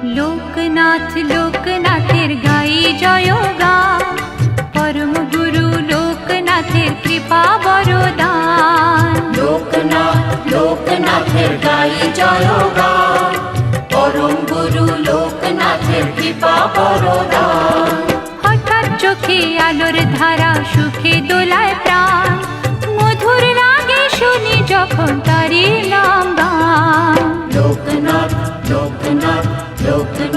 লোকনাথ লোকনাথের গাই জয়গান, পরম গুরু লোকনাথের কৃপা বরদান। লোকনাথ লোকনাথের গাই জয়গান, পরম গুরু লোকনাথের কৃপা বরদান। হঠাৎ চোখে আলোর ধারা, সুখে দোলায় প্রাণ, মধুর লাগে শুনি যখন তারি নাম গান। লোকনাথ লোকনাথ লোকনাথ